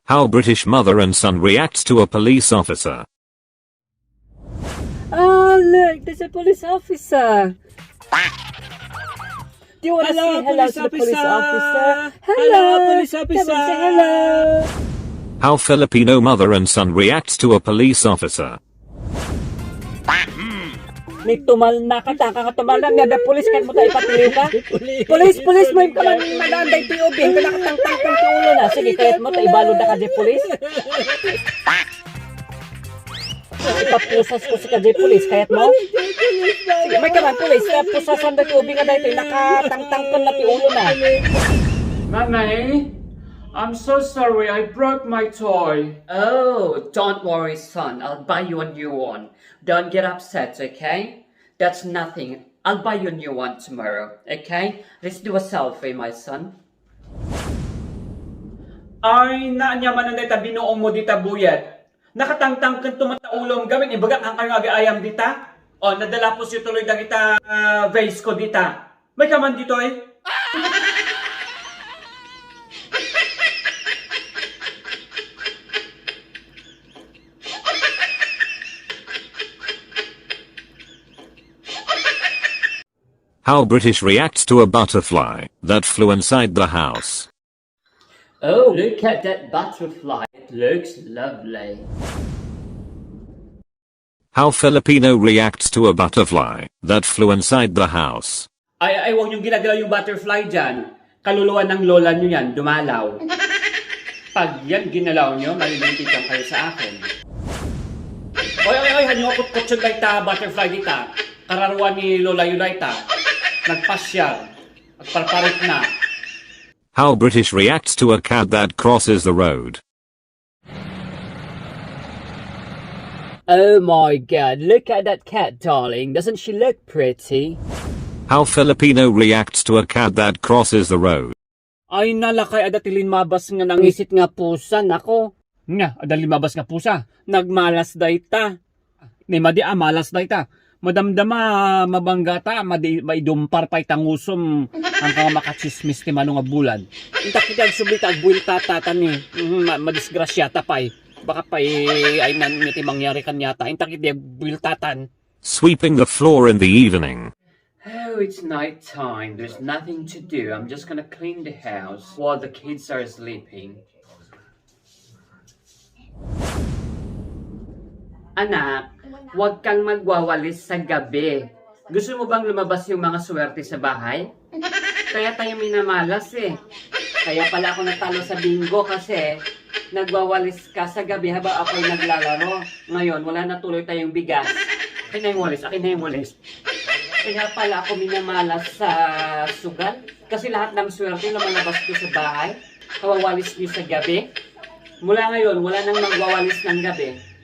How British mother and son reacts to a police officer. Oh, look, there's a police officer. Do you want to say hello to the police officer? Hello, police officer. Come on, say hello. How Filipino mother and son reacts to a police officer. May tumal na ka, taka ka tumal na, may police kahit mo tayo ipatiliw ka. Police, may kaman malanday tiyo, bing, pinakatang-tang kong tiulo na. Sige, kahit mo tayo ibalod na ka di police. Ipapusas ko si ka di police, kahit mo. Sige, may kaman police, pusasan na tiyo, bing, ito, nakatang-tang kong na tiulo na. Nanay, I'm so sorry, I broke my toy. Oh, don't worry, son. I'll buy you a new one. Don't get upset, okay? That's nothing. I'll buy you a new one tomorrow, okay? Let's do a selfie, my son. Ay, naanyaman na dita binuong mo dita buyat. Nakatangtang kang tumataulong gawin, ibaga kang kayo agi-ayam dita. O, nadala po siya tuloy na kita vase ko dita. May kaman dito eh. How British reacts to a butterfly that flew inside the house. Oh, look at that butterfly. It looks lovely. How Filipino reacts to a butterfly that flew inside the house. Ay, huwag niyong ginagalaw yung butterfly dyan. Kaluluwa ng lola niyo yan, dumalaw. Pag yan ginalaw niyo, malilintikan kayo sa akin. Oy, hanyo, kutsyon ta butterfly dita. Kararuan ni lola yun ta. Nagpasyal. Nagparparit na. How British reacts to a cat that crosses the road. Oh my god, look at that cat, darling. Doesn't she look pretty? How Filipino reacts to a cat that crosses the road. Ay nalakay adatilin mabas nga nangisit nga pusa, nako. Nga, adalin mabas nga pusa. Nagmalas dayta. Ni madi malas na ita. Madamdama mabanggata, maidumpar pa'y tangusom ang mga makachismis ti manong bulan. Inta kita sublita agbuil tatatan ni. Madisgrasyata pa'y. Baka pa'y ay naniti mangyari kanyata. Inta kita agbuil tatan. Sweeping the floor in the evening. Oh, it's night time. There's nothing to do. I'm just gonna clean the house while the kids are sleeping. Anak, huwag kang magwawalis sa gabi. Gusto mo bang lumabas yung mga swerte sa bahay? Kaya tayo minamalas eh. Kaya pala ako natalo sa bingo kasi nagwawalis ka sa gabi habang ako'y naglalaro. Ngayon, wala na tuloy tayong bigas. Akin na yung walis. Kaya pala ako minamalas sa sugal. Kasi lahat ng swerte lumalabas ko sa bahay. Kawawalis niyo sa gabi. Mula ngayon, wala nang magwawalis ng gabi.